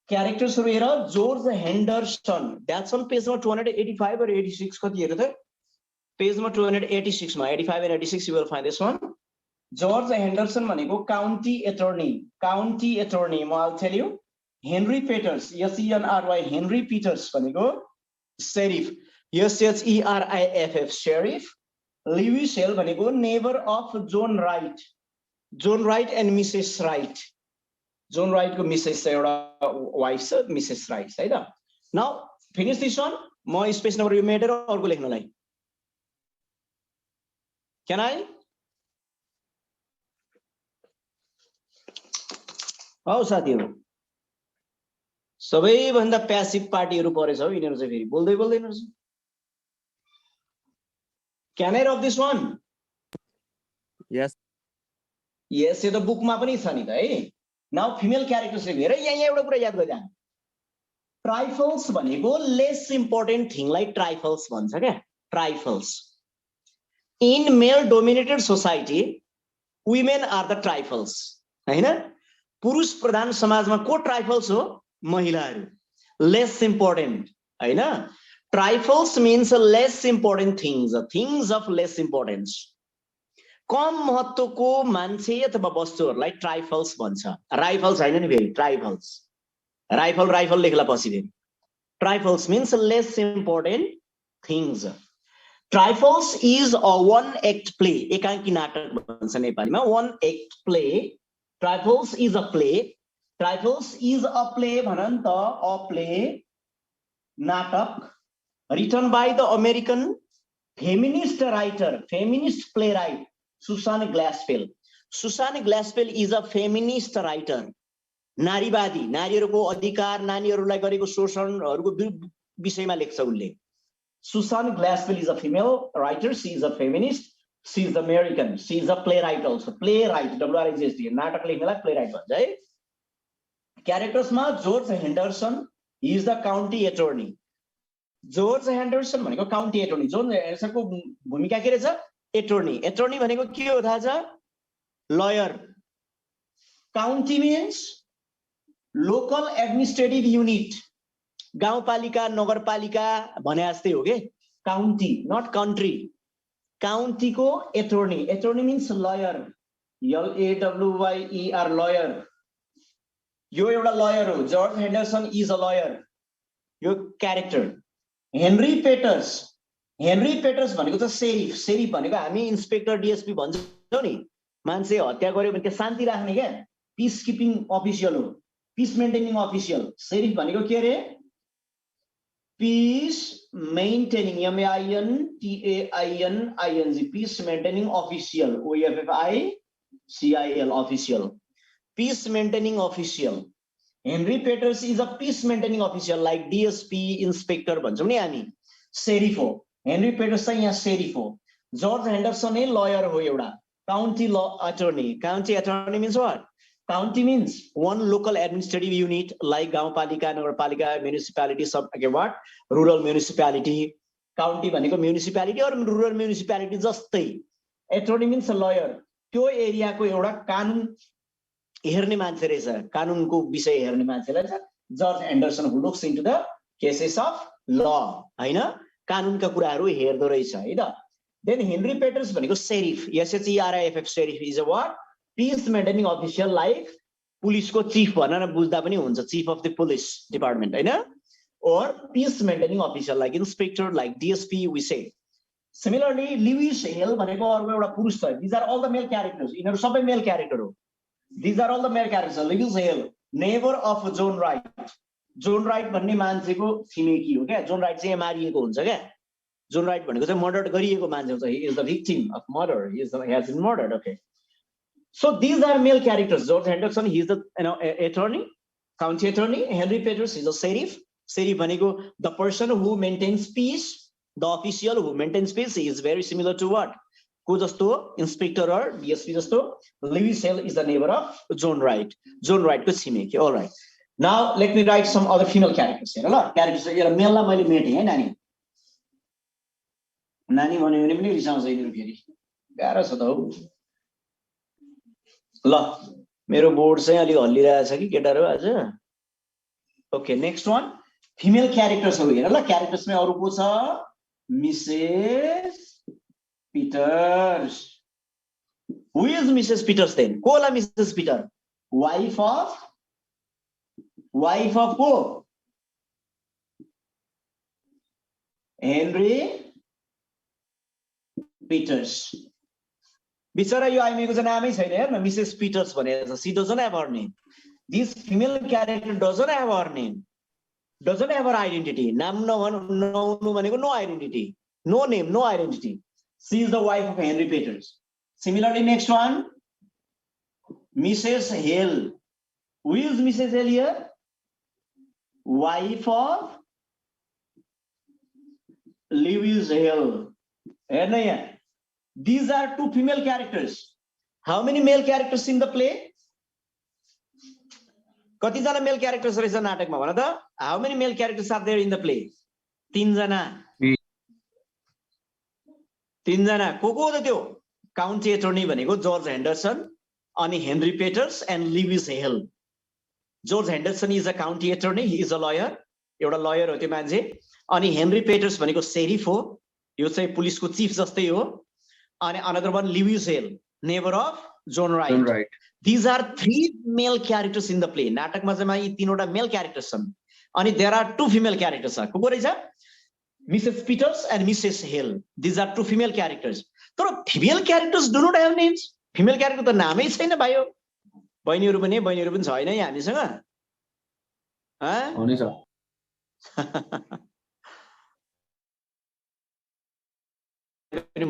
क्यारेक्टर्सहरु हेर George Henderson that's on page number 285 or 86 कति हेर त पेज नम्बर 286 मा 85 and 86 you will find this one George Henderson भनेको काउन्टी एटर्नी म I'll tell you Henry Peters SENRY Henry Peters भनेको sheriff SHERIFF sheriff Lewis Hale भनेको neighbour of John Wright and Mrs Wright John Wright को Mrs एउटा wife छ Mrs Wright है त now finish this वन म space number यो मेटेर अर्को लेख्नलाई क्यान आई हौ साथीहरु सबैभन्दा प्यासिभ पार्टीहरु परेछ हौ यिनीहरु चाहिँ फेरि बोल्दै बोल्दैन रहेछ क्यान आई रब दिस वन यस यो त बुकमा पनि छ नि त है नाउ फिमेल क्यारेक्टर्स हेर यहाँ एउटा कुरा याद गरिदिनु ट्राइफल्स भनेको लेस इम्पोर्टेन्ट थिङलाई ट्राइफल्स भन्छ क्या trifles in male dominated society women are the trifles हैन पुरुष प्रधान समाजमा को ट्राइफल्स हो महिलाहरू लेस इम्पोर्टेन्ट हैन trifles means less important things of less importance कम महत्वको मान्छे अथवा वस्तुहरूलाई ट्राइफल्स भन्छ राइफल्स हैन नि फेरि ट्राइफल्स राइफल लेख्ला पछि फेरि trifles means less important things trifles is a one act play एकांकी नाटक भन्छ नेपालीमा one act play trifles is a play भन नि त अ प्ले नाटक written by the American feminist playwright Susan Glaspell is a feminist writer नारीवादी नारीहरुको अधिकार नानीहरुलाई गरेको शोषणहरुको विषयमा लेख्छ उनले Susan Glaspell is a female writer she is a feminist she is American she is a playwright also playwright WRIGHT नाटक लेख्नेलाई playwright भन्छ है क्यारेक्टर्समा George Henderson he is the county attorney George Henderson भनेको काउन्टी एटर्नी जोर्ज हेन्डरसनको भूमिका के रहेछ attorney भनेको के हो थाहा छ lawyer county means local administrative unit गाउँपालिका नगरपालिका भने जस्तै हो के काउन्टी नट कन्ट्री काउन्टीको attorney means lawyer LAWYER lawyer यो एउटा लयर हो George Henderson is a lawyer यो क्यारेक्टर हेनरी पेटर्स भनेको त शेरिफ भनेको हामी इन्स्पेक्टर डीएसपी भन्छौं नि मान्छे हत्या गर्यो भने त्यो शान्ति राख्ने क्या पीस किपिङ अफिसियल हो पीस मेन्टेनिङ अफिसियल शेरिफ भनेको के रे peace maintaining MAINTAINING peace maintaining official OFFICIL official peace maintaining official Henry Peters is a peace maintaining official like DSP inspector भन्छौं नि हामी शेरिफ हो हेनरी पेटर्स चाहिँ यहाँ शेरिफ हो जर्ज हेन्डरसन नै लयर हो एउटा county attorney means what county means one local administrative unit like गाउँपालिका नगरपालिका म्युनिसिपालिटी सब के व्हाट रुरल म्युनिसिपालिटी काउन्टी भनेको म्युनिसिपालिटी और रुरल म्युनिसिपालिटी जस्तै एटर्नी मिन्स लयर त्यो एरियाको एउटा कानुन हेर्ने मान्छे रहेछ कानुनको विषय हेर्ने मान्छे रहेछ George Henderson who looks into the cases of law हैन कानुनका कुराहरू हेर्दो रहेछ है त देन हेनरी पेटर्स भनेको sheriff SHERIFF sheriff is a what peace maintaining official like पुलिसको चीफ भनेर बुझ्दा पनि हुन्छ chief of the police department हैन और peace maintaining official like inspector like DSP we say similarly Lewis Hale भनेको अर्को एउटा पुरुष छ these are all the male characters यिनीहरु सबै मेल क्यारेक्टर हो these are all the male characters Lewis Hale neighbour of John Wright भन्ने मान्छेको छिमेकी हो क्या जोन राइट चाहिँ मारिएको हुन्छ क्या जोन राइट भनेको चाहिँ मर्डर गरिएको मान्छे हुन्छ he is the victim of murder he has been murdered okay so these are male characters George Henderson he is the attorney county attorney Henry Peters is a sheriff भनेको the person who maintains peace the official who maintains peace is very similar to what को जस्तो inspector और DSP जस्तो Lewis Hale is the neighbour of John Wright को छिमेकी all right now let me write some other female characters हेर ल characters एउटा मेललाई मैले मेटेँ है नानी भन्यो भने पनि रिसाउँछ यिनीहरु फेरि गाह्रो छ त हौ ल मेरो बोर्ड चाहिँ अलि हल्लिरहेछ कि केटाहरु आज ओके नेक्स्ट वान फिमेल क्यारेक्टर्सहरु हेर ल क्यारेक्टर्समै अरु को छ Mrs Peters who is Mrs Peters then को होला मिसेस पिटर वाइफ अफ को हेनरी पिटर्स बिचरा यो आइमेको चाहिँ नामै छैन हेर्न मिसेस पिटर्स भनेर she doesn't have her name this female character doesn't have her name doesn't have her identity. Nam no identity. No name, no identity. She is the wife of Henry Peters. Similarly, next one, Mrs. Hale. Who is Mrs. Hale here? Wife of Lewis Hale. These are two female characters. How many male characters in the play? कतिजना मेल characters रहेछ नाटकमा भन त how many male characters are there in the play तीनजना को हो त त्यो काउन्टी एटर्नी भनेको जर्ज हेन्डरसन अनि Henry Peters and Lewis Hale George Henderson is a county attorney he is a lawyer एउटा लयर हो त्यो मान्छे अनि हेनरी पेटर्स भनेको शेरिफ हो यो चाहिँ पुलिसको चिफ जस्तै हो अनि another one Lewis Hale neighbour of John right These are three male characters in the play. नाटकमा चाहिँ यी तीनवटा मेल क्यारेक्टर्स छन् अनि there are two female characters को को रहेछ Mrs Peters and Mrs Hale these are two female characters तर female characters do not have names female character त नामै छैन भाइयो बहिनीहरु पनि छैन है हामीसँग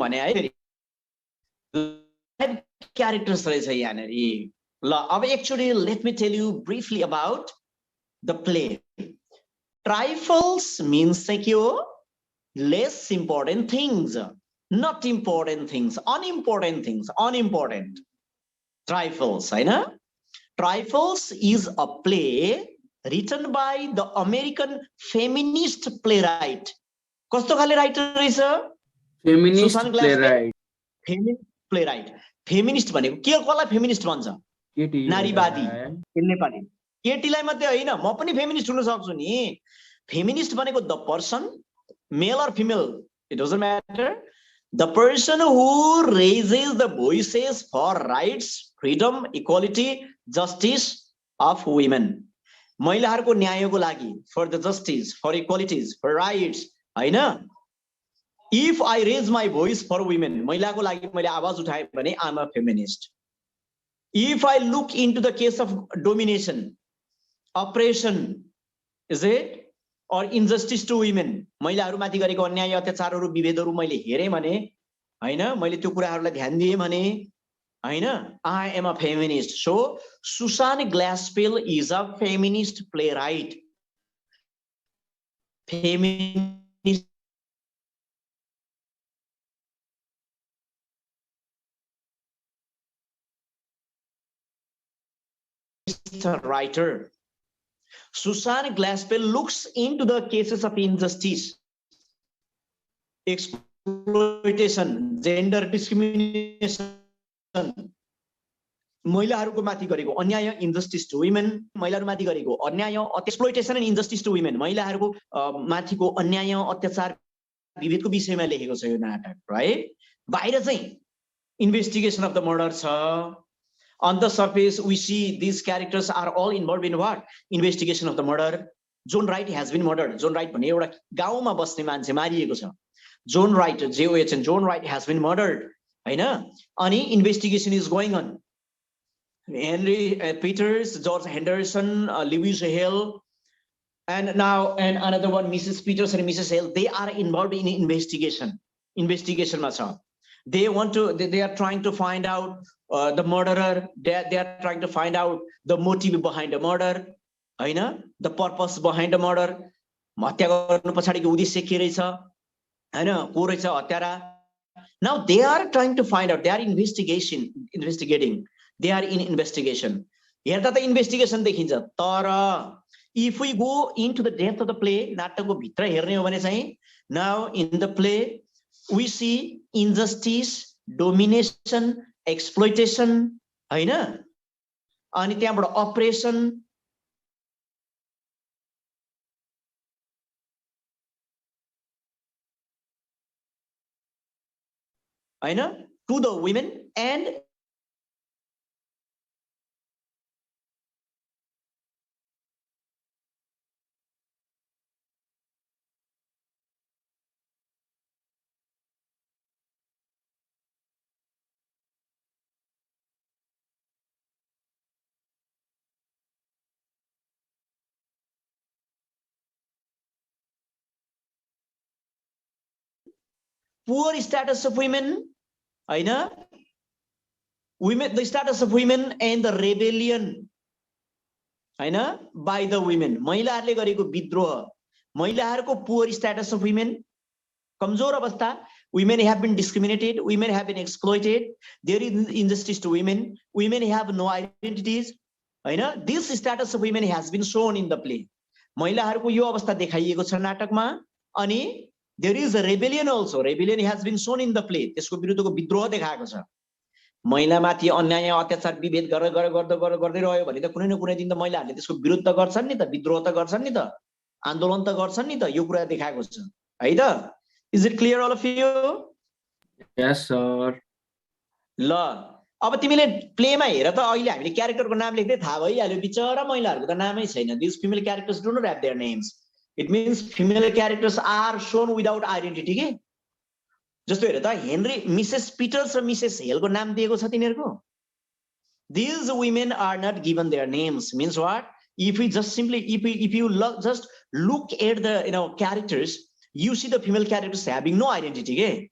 भने है characters रहेछ यहाँनेरि ल अब actually let me tell you briefly about the play trifles means चाहिँ के हो less important things not important things unimportant trifles हैन trifles is a play written by the American feminist playwright कस्तो खाले राइटर रहेछ फेमिनिस्ट प्लेराइट फेमिनिस्ट भनेको के कसलाई फेमिनिस्ट भन्छ नारीवादी नेपाली केटीलाई मात्रै होइन म पनि फेमिनिस्ट हुन सक्छु नि फेमिनिस्ट भनेको the person male or female it doesn't matter the person who raises the voices for rights freedom equality justice of women महिलाहरूको न्यायको लागि for the justice for equalities for rights हैन If I raise my voice for women, महिलाको लागि मैले आवाज उठाए भने I am a feminist. If I look into the case of domination, oppression, is it? Or injustice to women, महिलाहरूमाथि गरेको अन्याय अत्याचारहरू विभेदहरू मैले हेरे भने हैन मैले त्यो कुराहरूलाई ध्यान दिए भने हैन I am a feminist. So Susan Glaspell is a feminist playwright. Feminist writer. Susan Glaspell looks into the cases of injustice, exploitation, gender discrimination, महिलाहरूको माथि गरेको अन्याय इन्जस्टिस टु वुमेन महिलाहरूमाथि गरेको अन्याय exploitation and injustice to women महिलाहरूको माथिको अन्याय अत्याचार विभेदको विषयमा लेखेको छ यो नाटक राइट बाहिर चाहिँ इन्भेस्टिगेसन अफ द मर्डर छ On the surface, we see these characters are all involved in what? Investigation of the murder. John Wright has been murdered. John Wright भन्ने एउटा गाउँमा बस्ने मान्छे मारिएको छ. John Wright, JOHN, John Wright has been murdered. हैन? अनि investigation is going on. Henry Peters, George Henderson, Lewis Hale, and another one, Mrs. Peters and Mrs. Hale. They are involved in investigation. Investigation मा छ. They are trying to find out the murderer. They are trying to find out the motive behind the murder, हैन? The purpose behind the murder. हत्या गर्नु पछाडिको उद्देश्य के रहेछ? हैन? को रहेछ हत्यारा? Now they are trying to find out. They are investigating. They are in investigation. हेर्दा त investigation देखिन्छ. तर if we go into the depth of the play, नाटकको भित्र हेर्ने हो भने चाहिँ now in the play we see injustice, domination, exploitation, हैन? अनि त्यहाँबाट oppression, हैन, to the women and poor status of women, हैन, women, the status of women and the rebellion, हैन, by the women, महिलाहरूले गरेको विद्रोह, महिलाहरूको poor status of women, कमजोर अवस्था, women have been discriminated, women have been exploited, there is injustice to women, women have no identities, हैन, this status of women has been shown in the play, महिलाहरूको यो अवस्था देखाइएको छ नाटकमा, अनि there is a rebellion also, rebellion has been shown in the play, त्यसको विरुद्धको विद्रोह देखाएको छ, महिलामाथि अन्याय अत्याचार विभेद गर्दै रह्यो भने त कुनै न कुनै दिन त महिलाहरूले त्यसको विरोध त गर्छन् नि त, विद्रोह त गर्छन् नि त, आन्दोलन त गर्छन् नि त, यो कुरा देखाएको छ है त. Is it clear all of you? Yes sir. ल अब तिमीले प्लेमा हेर त, अहिले हामीले क्यारेक्टरको नाम लेख्दै थाहा भइहाल्यो, बिचरा महिलाहरूको त नामै छैन, this female characters do not have their names, it means female characters are shown without identity के. जस्तो हेर त, हेनरी, मिसेस पिटर्स र मिसेस हेलको नाम दिएको छ तिनीहरूको. These women are not given their names. Means what? If we just simply, if you just look at the characters, you see the female characters having no identity, okay?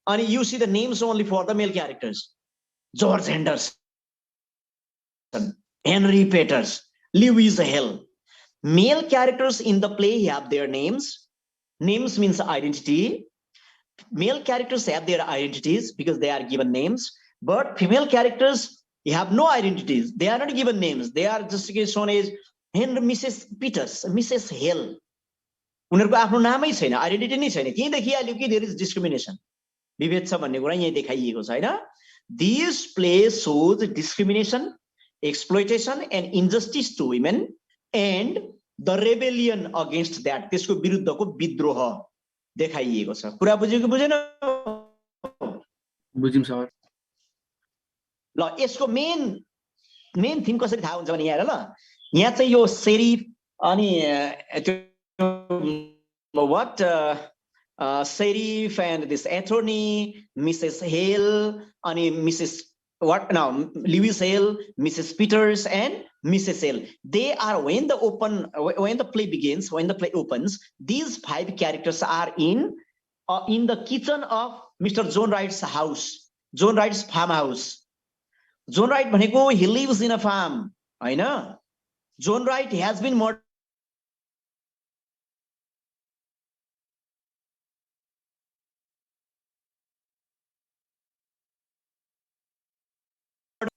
And you see the names only for the male characters. George Henderson, Henry Peters, Lewis Hale. Male characters in the play have their names. Names means identity. Male characters have their identities because they are given names. But female characters have no identities. They are not given names. They are just shown as Henry, Mrs. Peters, Mrs. Hale. उनीहरूको आफ्नो नामै छैन, identity नै छैन. के देखिहाल्यो कि there is discrimination, विभेद छ भन्ने कुरा यहाँ देखाइएको छ हैन. This play shows discrimination, exploitation and injustice to women and the rebellion against that, त्यसको विरुद्धको विद्रोह देखाइएको छ. कुरा बुझ्यो कि बुझेन? बुझ्यौं सर. ल यसको मेन थिम कसरी थाहा हुन्छ भने यहाँ हेर ल, यहाँ चाहिँ यो सेरिफ अनि त्यो what sheriff and this attorney, Mrs. Hale, and Mrs. what now, Lewis Hale, Mrs. Peters, and Mrs. Hale. They are when the play begins, when the play opens, these 5 characters are in the kitchen of Mr. John Wright's house, John Wright's farmhouse. John Wright भनेको he lives in a farm, हैन. John Wright has been murdered.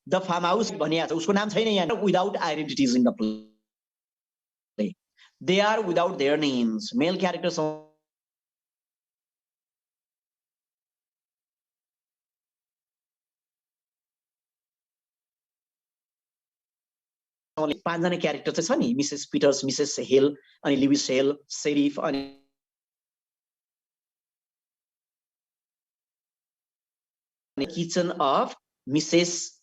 The farmhouse भनिया छ, उसको नाम छैन यहाँ. Without identities in the play, they are without their names. Male characters only 5 जना character चाहिँ छ नि, मिसेस पिटर्स, मिसेस हेल, अनि लुइस हेल, शेरिफ, अनि किचन अफ मिसेस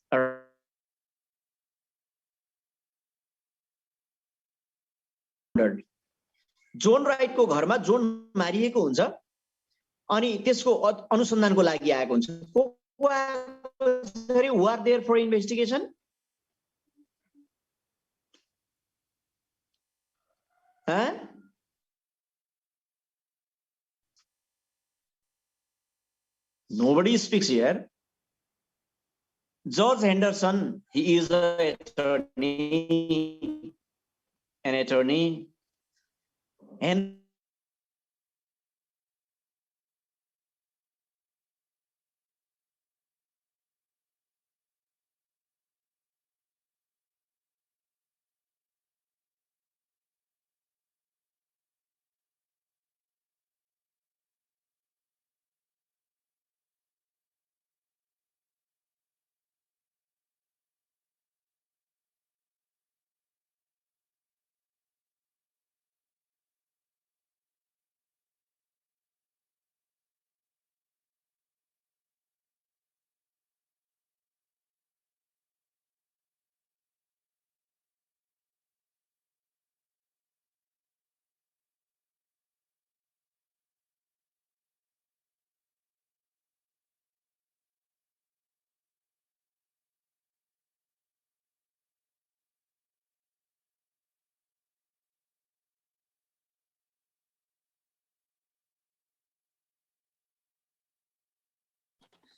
जोन राइटको घरमा जोन मारिएको हुन्छ, अनि त्यसको अनुसन्धानको लागि आएको हुन्छ. who are there for investigation? Huh? Nobody speaks here. George Henderson, he is an attorney, and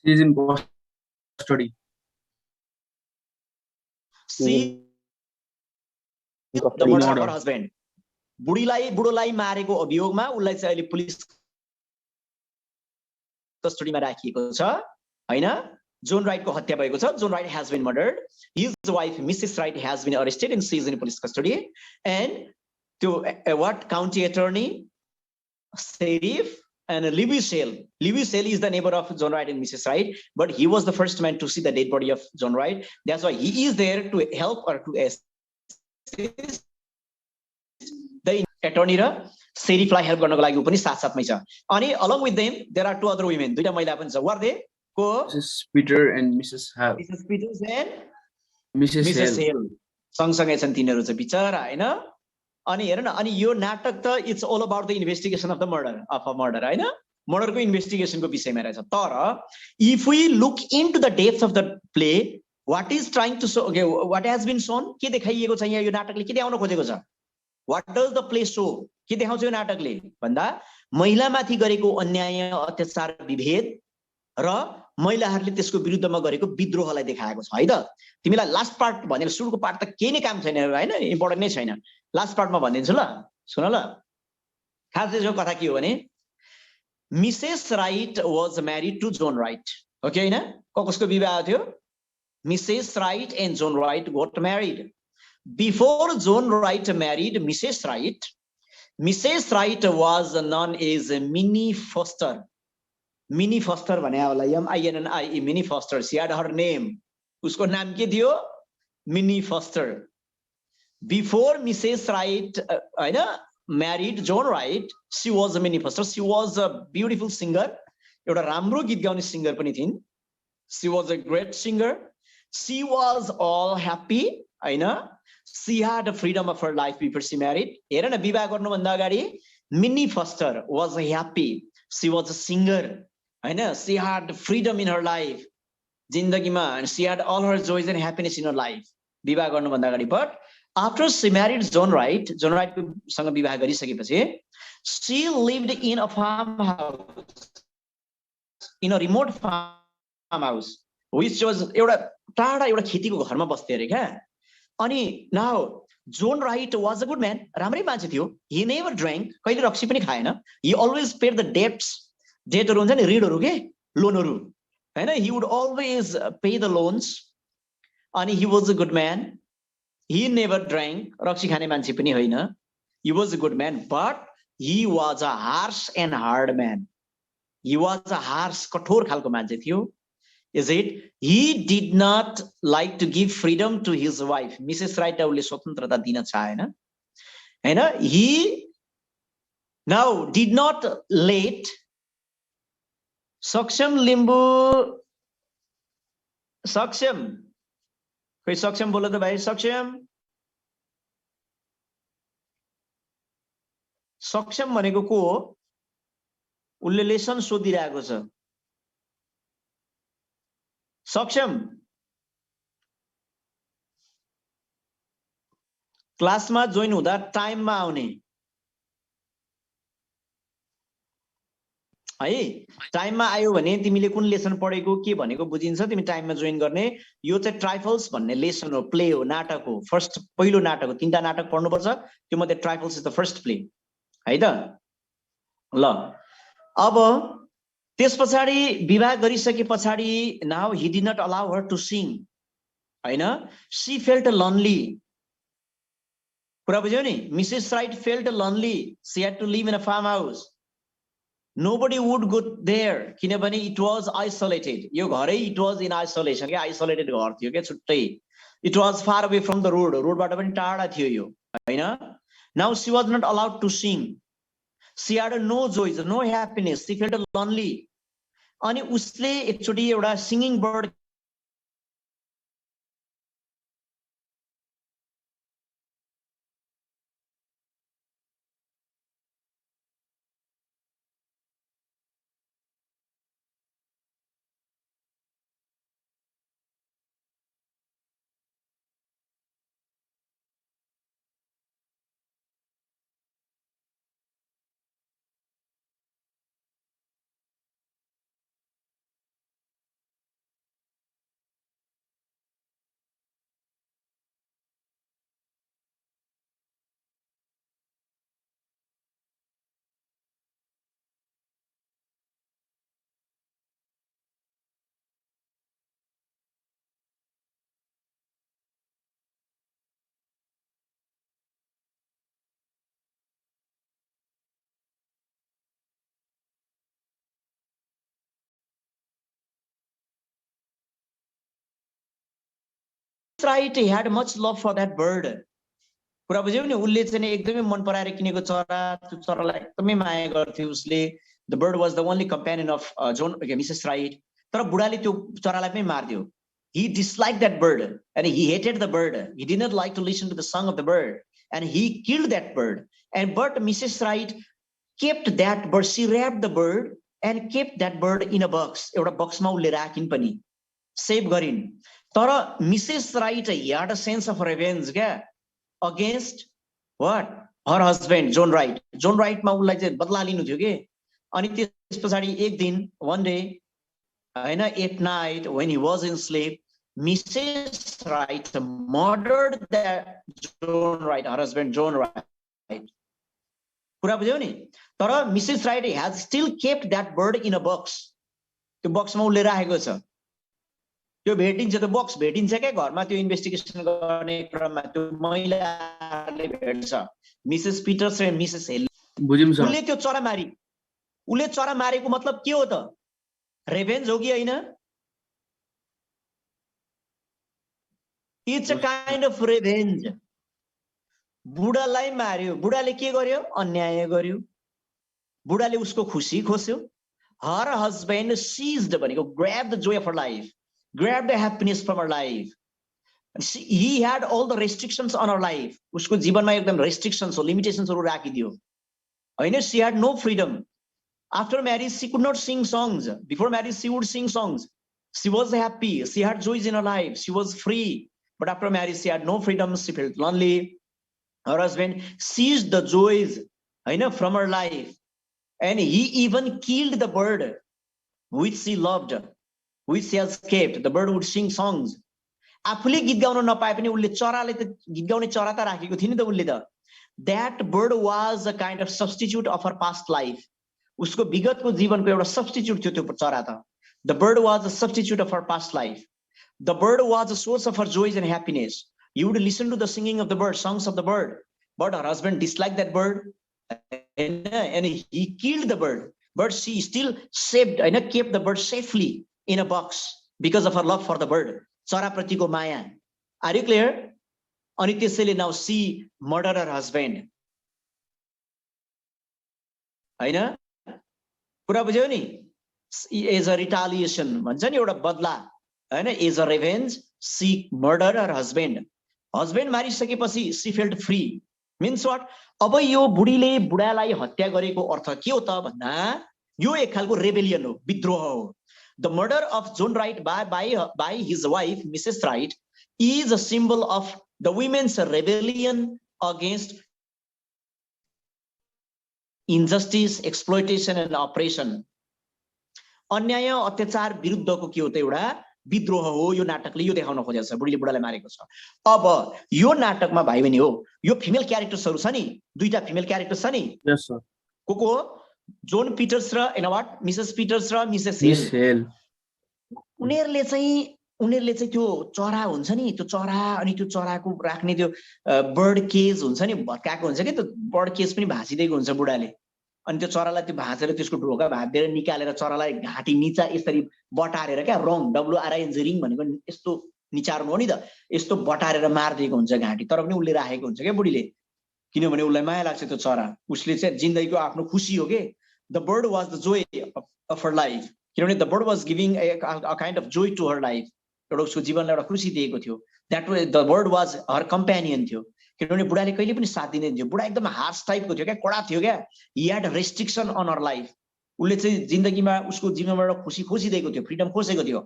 She is in custody. She In the custody. murder of Murder. her husband. बुढीलाई मारेको अभियोगमा उसलाई चाहिँ अहिले पुलिस कस्टडीमा राखिएको छ हैन जोन राइटको हत्या भएको छ John right has been murdered his wife Mrs Wright has been arrested and she is in police custody and to what county attorney sheriff and Lewis Hale is the neighbor of John Wright and Mrs Wright but he was the first man to see the dead body of John Wright that's why he is there to help or to assist the attorney र sheriffलाई help गर्नको लागि उ पनि साथसाथमै छ अनि along with them there are two other women दुईटा महिला पनि छ were they को Mrs. Peter and Mrs. Hale. Mrs Peters and Mrs. Mrs Hale. Hale सँगसँगै छन् तिनीहरू चाहिँ बिचरा हैन अनि हेर न अनि यो नाटक त it's all about the investigation of the murder of a murder हैन मर्डरको इन्भेस्टिगेसनको विषयमा रहेछ तर if we look into the depth of the play what is trying to show okay what has been shown के देखाइएको छ यहाँ यो नाटकले के देखाउन खोजेको छ what does the play show के देखाउँछ यो नाटकले भन्दा महिलामाथि गरेको अन्याय अत्याचार विभेद र महिलाहरूले त्यसको विरुद्धमा गरेको विद्रोहलाई देखाएको छ है त तिमीलाई लास्ट पार्ट भनेर सुरुको पार्ट त केही नै काम छैन हैन इम्पोर्टेन्ट नै छैन लास्ट पार्टमा भनिदिन्छु ल सुन ल खास यसको कथा के हो भने Mrs Wright was married to John Wright okay हैन कसको विवाह थियो Mrs Wright and John Wright got married before John Wright married Mrs Wright was known as Minnie Foster भने होला MINNIE Minnie Foster she had her name उसको नाम के थियो Minnie Foster before Mrs Wright हैन married John Wright she was a Minnie Foster she was a beautiful singer एउटा राम्रो गीत गाउने सिंगर पनि थिइन् she was a great singer she was all happy हैन she had a freedom of her life before she married हेर न विवाह गर्नुभन्दा अगाडि mini faster was happy C was a singer हैन she had freedom in her life जिन्दगीमा and she had all her joys and happiness in her life विवाह गर्नुभन्दा अगाडि but after she married John Wright सँग विवाह गरिसकेपछि she lived in a farmhouse in a remote farmhouse which was एउटा टाढा एउटा खेतीको घरमा बस्थे अरे क्या अनि now John right was a good man राम्रै मान्छे थियो he never drank कहिले रक्सी पनि खाएन he always paid the डेटहरू हुन्छ नि ऋणहरू के लोनहरू हैन he would always pay the loans अनि he was a good man he never drank रक्सी खाने मान्छे पनि होइन he was a good man but he was a harsh and hard man he was a harsh कठोर खालको मान्छे थियो is it he did not like to give freedom to his wife Mrs Wright उसले स्वतन्त्रता दिन चाहेन हैन he now did not let सक्षम लिम्बू सक्षम कोही सक्षम बोल्नु त भाइ सक्षम भनेको को हो उसले लेसन सोधिरहेको छ सक्षम क्लासमा जोइन हुँदा टाइममा आउने है टाइममा आयो भने तिमीले कुन लेसन पढेको के भनेको बुझिन्छ तिमी टाइममा जोइन गर्ने यो चाहिँ ट्राइफल्स भन्ने लेसन हो प्ले हो नाटक हो फर्स्ट पहिलो नाटक हो तीनटा नाटक पढ्नुपर्छ त्यो मध्ये trifles is the first play है त ल अब त्यस पछाडी विवाह गरिसके पछाडी now he did not allow her to sing हैन सी फेल्ट लनली कुरा बुझ्यौ नि Mrs Wright felt lonely she had to live in a farm house nobody would go there किनभने it was isolated यो घरै it was in isolation के isolated घर थियो के छुट्टै it was far away from the रोडबाट पनि टाढा थियो यो हैन now she was not allowed to sing she had no joy no happiness she felt lonely अनि उसले एकचोटी एउटा singing bird right had much love for that bird. कुरा बुझ्यौ नि, उसले चाहिँ एकदमै मन पराएर किनेको चरा, त्यो चरालाई एकदमै माया गर्थ्यो उसले. The bird was the only companion of Mrs. Wright. तर बुढाले त्यो चरालाई पनि मार्दियो. He disliked that bird and he hated the bird. He did not like to listen to the song of the bird and he killed that bird. And but Mrs. Wright kept that bird. She wrapped the bird and kept that bird in a box. एउटा बक्समा उसले राखिन् पनि, save गरिन्. तर Mrs right had a sense of revenge क्या, against what? Her husband John Wright. John Wright मा उसलाई चाहिँ बदला लिनु थियो के. अनि त्यसपछि एक दिन, one day, हैन, at night when he was in sleep, Mrs. Wright murdered that John Wright, her husband John Wright. कुरा बुझ्यौ नि. तर Mrs right has still kept that bird in a box. त्यो बक्समा उसले राखेको छ. त्यो भेटिन्छ, त्यो बक्स भेटिन्छ क्या घरमा, त्यो इन्भेस्टिगेसन गर्ने क्रममा त्यो महिलाले भेट्छ, मिसेस पिटर्स र मिसेस हेल. बुझ्यौं सर. उसले त्यो चरा मारी. उसले चरा मारेको मतलब के हो त? रेभेन्ज हो कि हैन? It's a kind of revenge. बुढालाई मार्यो. बुढाले के गर्यो? अन्याय गर्यो. बुढाले उसको खुसी खोस्यो. Her husband seized भनेको grab the joy of her life, grab the happiness from her life. He had all the restrictions on her life. उसको जीवनमा एकदम restrictions हो, limitations राखिदियो हैन. She had no freedom. After marriage she could not sing songs. Before marriage she would sing songs. She was happy, she had joys in her life, she was free. But after marriage she had no freedom, she felt lonely. Her husband seized the joys from her life, and he even killed the bird which she loved, which she has kept. The bird would sing songs. आफूले गीत गाउन नपाए पनि उसले चराले त गीत गाउने चरा त राखेको थियो नि त उसले त. That bird was a kind of substitute of her past life. उसको विगतको जीवनको एउटा सब्स्टिट्युट थियो त्यो चरा त. The bird was a substitute of her past life. The bird was a source of her joys and happiness. You would listen to the singing of the bird, songs of the bird. But her husband disliked that bird and he killed the bird. But she still saved and kept the bird safely in a box because of her love for the bird. Chara pratiko maya. Are you clear? Ani त्यसैले now she murdered her husband. हैन? कुरा बुझ्यौ नि? As a retaliation भन्छ नि, एउटा बदला हैन, as a revenge she murdered her husband. Husband मारिसकेपछि she felt free. Means what? अब यो बुढीले बुढालाई हत्या गरेको अर्थ के हो त भन्दा यो एक खालको रेबेलियन हो, विद्रोह हो. The murder of John Wright by his wife Mrs. Wright is a symbol of the women's rebellion against injustice, exploitation and oppression. अन्याय अत्याचार विरुद्धको के हो त एउटा विद्रोह हो. यो नाटकले यो देखाउन खोजेको छ, बुढीले बुढालाई मारेको छ. अब यो नाटकमा भाइ बहिनी हो, यो फिमेल क्यारेक्टर्सहरु छ नि, दुईटा फिमेल क्यारेक्टर्स छ नि. यस सर. को जोन पिटर्स र मिसेस पिटर्स र मिसेस हेल. उनीहरुले चाहिँ त्यो चरा हुन्छ नि, त्यो चरा अनि त्यो चराको राख्ने त्यो बर्ड केज हुन्छ नि, भत्काएको हुन्छ के, त्यो बर्ड केज पनि भाँचिदिएको हुन्छ बुढाले. अनि त्यो चरालाई त्यो भाँचेर त्यसको ढोका भाँचेर निकालेर चरालाई घाँटी निचा यसरी बटारेर क्या, रङ WRING रिङ भनेको यस्तो निचार्नु हो नि त, यस्तो बटारेर मार्दिएको हुन्छ घाँटी. तर पनि उसले राखेको हुन्छ क्या बुढीले, किनभने उसलाई माया लाग्छ त्यो चरा. उसले चाहिँ जिन्दगीको आफ्नो खुसी हो के. The bird was the joy of her life. किनभने the bird was giving a kind of joy to her life. एउटा उसको जीवनलाई एउटा खुसी दिएको थियो. That way the bird was her companion थियो. किनभने बुढाले कहिले पनि साथ दिँदैन थियो. बुढा एकदम हार्श टाइपको थियो क्या, कडा थियो क्या. He had a restriction on her life. उसले चाहिँ जिन्दगीमा उसको जीवनमा एउटा खुसी खोजिदिएको थियो, फ्रीडम खोजेको थियो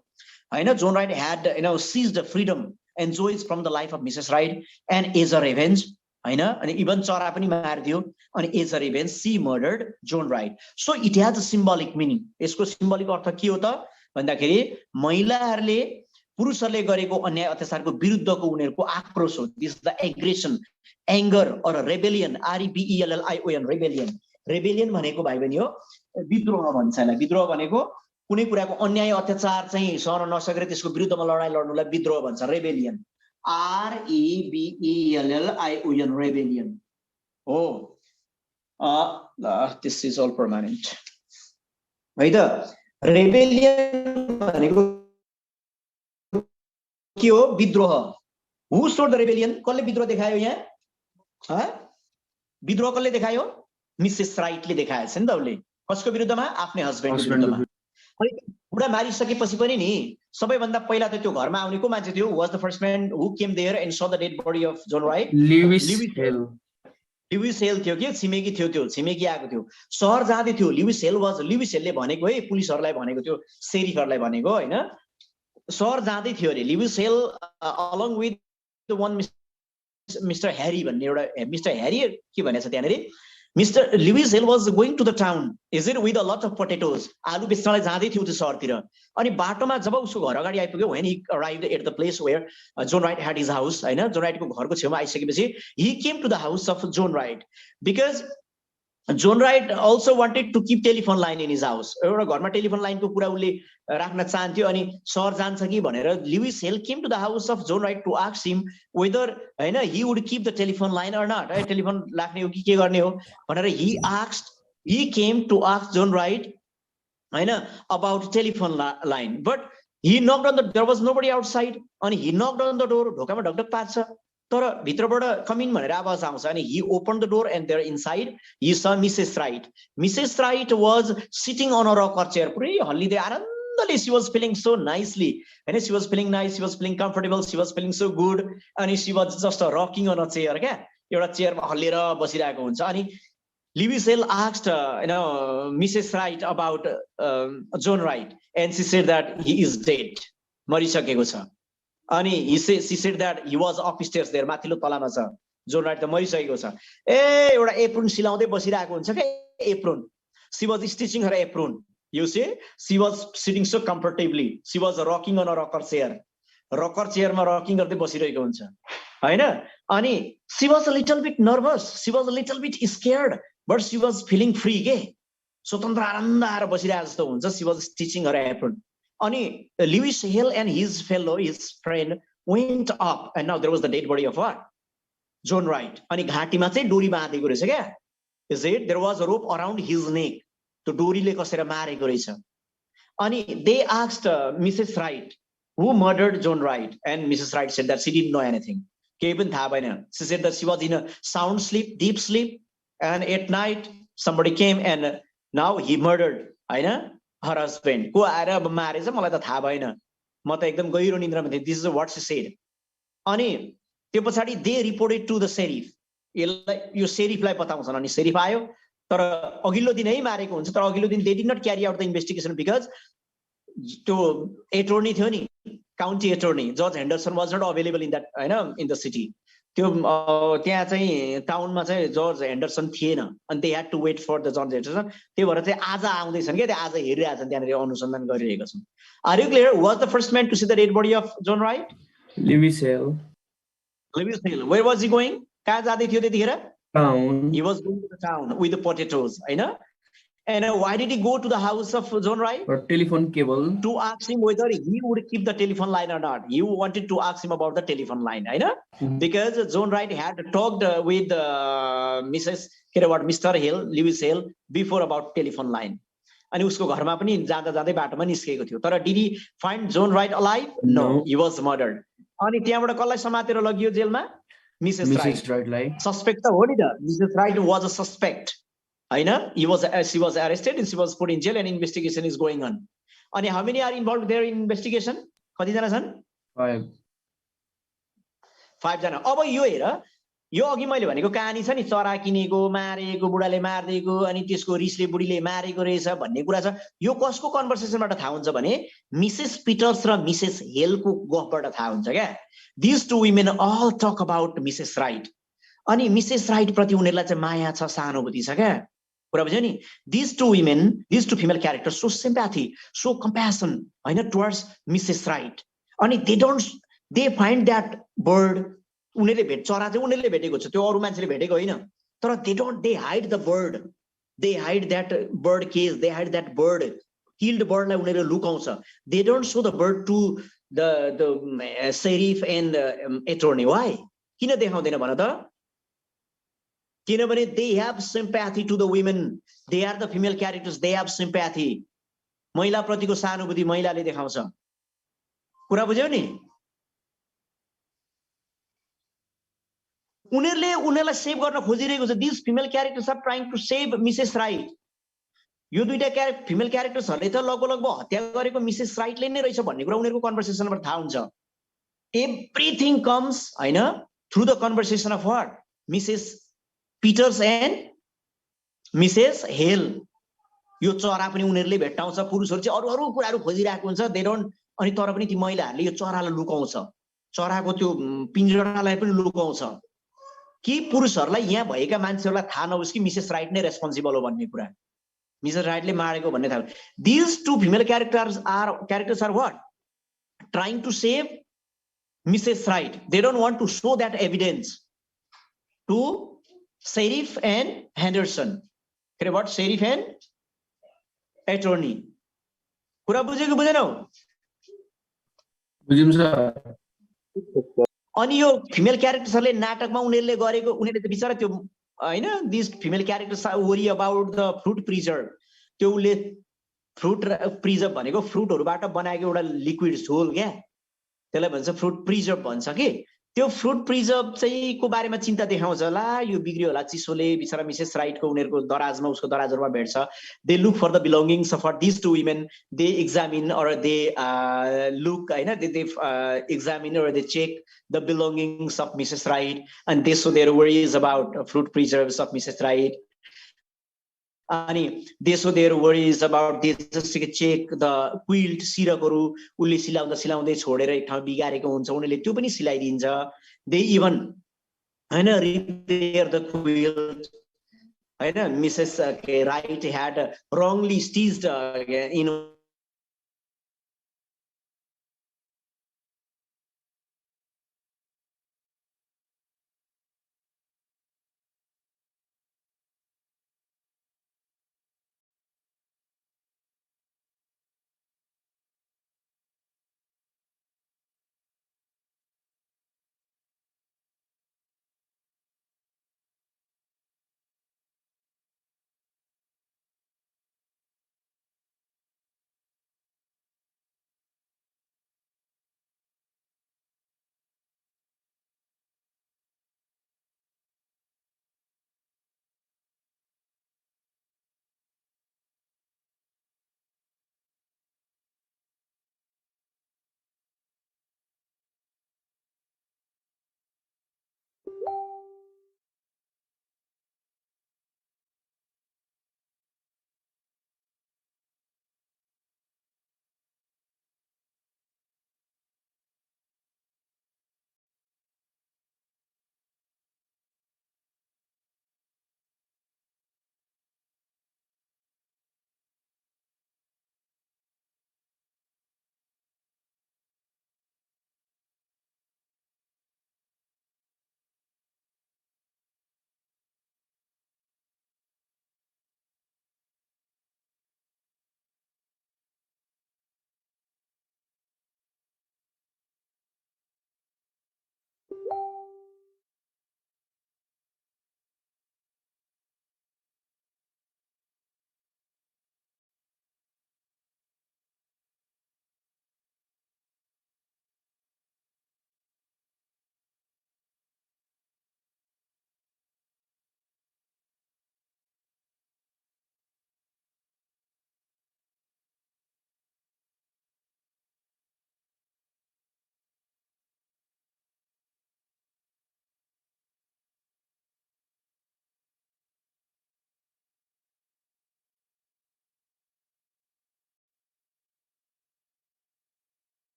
हैन. John Wright had seized the freedom and joys from the life of Mrs. Wright, and as a revenge हैन, अनि इभन चरा पनि मारिदियो. अनि as a revenge she murdered John Wright. So it has a symbolic meaning. यसको symbolic अर्थ के हो त भन्दाखेरि महिलाहरूले पुरुषहरूले गरेको अन्याय अत्याचारको विरुद्धको उनीहरूको आक्रोश हो. This the aggression, anger or rebellion, REBELLION, rebellion. Rebellion भनेको भाइ बहिनी हो विद्रोह भन्छ यसलाई. विद्रोह भनेको कुनै कुराको अन्याय अत्याचार चाहिँ सहन नसकेर त्यसको विरुद्धमा लडाई लड्नुलाई विद्रोह भन्छ, rebellion. REBELLION, rebellion. Oh, this is all permanent. है त. रेबेलियन भनेको के हो? विद्रोह. Who started the rebellion? कसले विद्रोह देखायो यहाँ? विद्रोह कसले देखायो? मिसेस राइटले देखाएछ नि त उसले. कसको विरुद्धमा? आफ्नै हस्बेन्डको विरुद्धमा. अनि बुढा मारिसकेपछि पनि नि सबैभन्दा पहिला त त्यो घरमा आउने को मान्छे थियो? Was the first man who came there and saw the dead body of John Wright? Lewis Hale. Lewis Hale थियो कि छिमेकी थियो, त्यो छिमेकी आएको थियो, सहर जाँदै थियो. Lewis Hale ले भनेको है, पुलिसहरुलाई भनेको थियो, शेरिफहरुलाई भनेको हैन, सहर जाँदै थियो अरे. Lewis Hale along with the one Mr. Harry भन्ने एउटा Mr. Harry के भनेछ त्यहाँनेरि, Mr. Lewis Hale was going to the town, is it, with a lot of potatoes. आलु बेच्नलाई जाँदै थियो त्यो सहरतिर. अनि बाटोमा जब उसको घर अगाडि आइपुग्यो, when he arrived at the place where John Wright had his house, हैन, John Wright को घरको छेउमा आइसकेपछि he came to the house of John Wright because John Wright also wanted to keep telephone line in his house. एउटा घरमा telephone लाइनको कुरा उले राख्न चाहन्थ्यो अनि सहर जान्छ कि भनेर Lewis Hale came to the house of John Wright to ask him whether हैन he would keep the telephone line or not. है टेलिफोन राख्ने हो कि के गर्ने हो भनेर he came to ask John Wright हैन about telephone line, but he knocked on the, there was nobody outside, and he knocked on the door, ढोकामा ढकढक पार्छ, तर भित्रबाट come in भनेर आवाज आउँछ. अनि he opened the door and there inside he saw Mrs. Wright. Mrs. Wright was sitting on a rocker chair, पुरै हल्लिँदै आनन्दले. She was feeling so nicely, and she was feeling nice, she was feeling comfortable, she was feeling so good, and she was just rocking on a chair क्या, एउटा चेयरमा हल्लिएर बसिरहेको हुन्छ. अनि Lewis Hale asked Mrs. Wright about John Wright, and she said that he is dead, मरिसकेको छ. अनि she said that he was upstairs there, माथिल्लो तलामा छ, John Wright त मरिसकेको छ. एउटा एप्रोन सिलाउँदै बसिरहेको हुन्छ के, Ephron. She was stitching her apron. You see, she was sitting so comfortably. She was rocking on a rocker chair. Rocker chair मा rocking गर्दै बसिरहेको हुन्छ हैन. अनि she was a little bit nervous, she was a little bit scared, but she was feeling free के, स्वतन्त्र आनन्द आएर बसिरहेको जस्तो हुन्छ. She was stitching her apron. अनि Lewis Hale and his friend went up, and now there was the dead body of what? John Wright. अनि घाँटीमा चाहिँ डोरी बाँधेको रहेछ क्या. Is it? There was a rope around his neck. त्यो डोरीले कसेर मारेको रहेछ. अनि they asked Mrs. Wright who murdered John Wright, and Mrs. Wright said that she didn't know anything. केही पनि थाहा भएन. She said that she was in a sound sleep, deep sleep, and at night somebody came and now he murdered हैन her husband. को आएर अब मारेछ मलाई त थाहा भएन, म त एकदम गहिरो निन्द्रामा थिएँ. This is what she said. अनि त्यो पछाडी they reported to the sheriff. यो sheriffलाई बताउँछन्. अनि sheriff आयो, तर अघिल्लो दिन है मारेको हुन्छ, तर अघिल्लो दिन they did not carry out the investigation because त्यो attorney थियो नि, county attorney George Henderson was not available in that हैन in the city. त्यो त्यहाँ चाहिँ टाउनमा चाहिँ जर्ज हेन्डरसन थिएन, अनि they had to wait for the George Henderson. त्यही भएर चाहिँ आज आउँदैछन् के, त्यो आज हेरिरहेछन्, त्यहाँनेर अनुसन्धान गरिरहेका छन्. Are you clear? Was the first man to see the dead body of John Wright? Lewis Hale. Lewis Hale. Where was he going? कहाँ जाँदै थियो त्यतिखेर? Town. He was going to the town with the potatoes, हैन. And why did he go to the house of John Wright? Or telephone cable. To ask him whether he would keep the telephone line or not. He wanted to ask him about the telephone line, right? Because John Wright had talked with Mr. Hale, Lewis Hale, before about telephone line. अनि उसको घरमा पनि जाँदा जाँदै बाटोमा निस्केको थियो. तर did he find John Wright alive? No, he was murdered. अनि त्यहाँबाट कसलाई समातेर लगियो जेलमा? Mrs. Wright. Suspect त हो नि त. Mrs. Wright was a suspect. She was arrested and she was put in jail, and investigation is going on. And how many are involved there in investigation? कतिजना छन्? 5 जना. अब यो हेर, यो अघि मैले भनेको कहानी छ नि, चरा किनेको, मारेको, बुढाले मार्दिएको, अनि त्यसको रिसले बुढीले मारेको रहेछ भन्ने कुरा छ. यो कसको कन्भर्सेसनबाट थाहा हुन्छ भने मिसेस पिटर्स र मिसेस हेलको गफबाट थाहा हुन्छ क्या. These two women all talk about Mrs. Wright. अनि मिसेस राइट प्रति उनीहरुलाई चाहिँ माया छ, सहानुभूति छ क्या. कुरा बुझ्यो नि? These two women, these two female characters show sympathy, show compassion towards Mrs. Wright. अनि they find that bird, उनीहरुले चरा चाहिँ उनीहरुले भेटेको छ, त्यो अरु मान्छेले भेटेको हैन. तर they hide the bird. They hide that bird case, they hide that bird. Killed bird लाई उनीहरुले लुकाउँछ. They don't show the bird to the sheriff and attorney. Why? किन देखाउँदैन भन त? किनभने they have sympathy to the women. They are the female characters. They have sympathy. महिला प्रतिको सहानुभूति महिलाले देखाउँछ. कुरा बुझ्यौ नि? उनीहरूलाई सेभ गर्न खोजिरहेको छ this female characters are trying to save Mrs Wright यो दुईटा फिमेल क्यारेक्टर्सहरूले त लगभग हत्या गरेको मिसेस राइटले नै रहेछ भन्ने कुरा उनीहरूको कन्भर्सेसनबाट थाहा हुन्छ एभ्रिथिङ कम्स हैन through the conversation of what Mrs Peters and Mrs hell यो चरा पनि उनीहरूले भेट्टाउँछ पुरुषहरू चाहिँ अरू अरू कुराहरू खोजिरहेको हुन्छ दे डोन्ट अनि तर पनि ती महिलाहरूले यो चरालाई लुकाउँछ चराको त्यो पिंजडालाई पनि लुकाउँछ कि पुरुषहरूलाई यहाँ भएका मान्छेहरूलाई थाहा नहोस् कि मिसेस राइट नै रेस्पोन्सिबल हो भन्ने कुरा मिसेस राइटले मारेको भन्ने थाहा this two female characters are what trying to save Mrs Wright they don't want to show that evidence to sheriff and Henderson के अरे व्हाट शेरिफ एन्ड एटर्नी कुरा बुझेको बुझेनौ बुझ्यौं सर अनि यो फिमेल क्यारेक्टर्सहरूले नाटकमा उनीहरूले गरेको उनीहरूले बिचारा त्यो हैन this female characters are worry about the fruit preserve त्यो उले फ्रुट प्रिजर्भ भनेको फ्रुटहरुबाट बनाएको एउटा लिक्विड झोल क्या त्यसलाई भन्छ फ्रुट प्रिजर्भ भन्छ कि त्यो फ्रुट प्रिजर्भ चाहिँ को बारेमा चिन्ता देखाउँछ ला यो बिग्रियो होला चिसोले बिचारा मिसेस राइटको उनीहरूको दराजमा उसको दराजहरुमा भेट्छ they look for the belongings for this two women they examine or they look हैन they examine or they check the belongings of Mrs Wright and they saw their worries about fruit preserves of Mrs Wright अनि they saw their worries about they just check the quilt सिरकहरु उले सिलाउँदै छोडेर एक ठाउँ बिगारेको हुन्छ उनीले त्यो पनि सिलाइदिन्छ दे इभन हैन रिपेयर द क्विल्ट हैन Mrs right had Rangli stitched in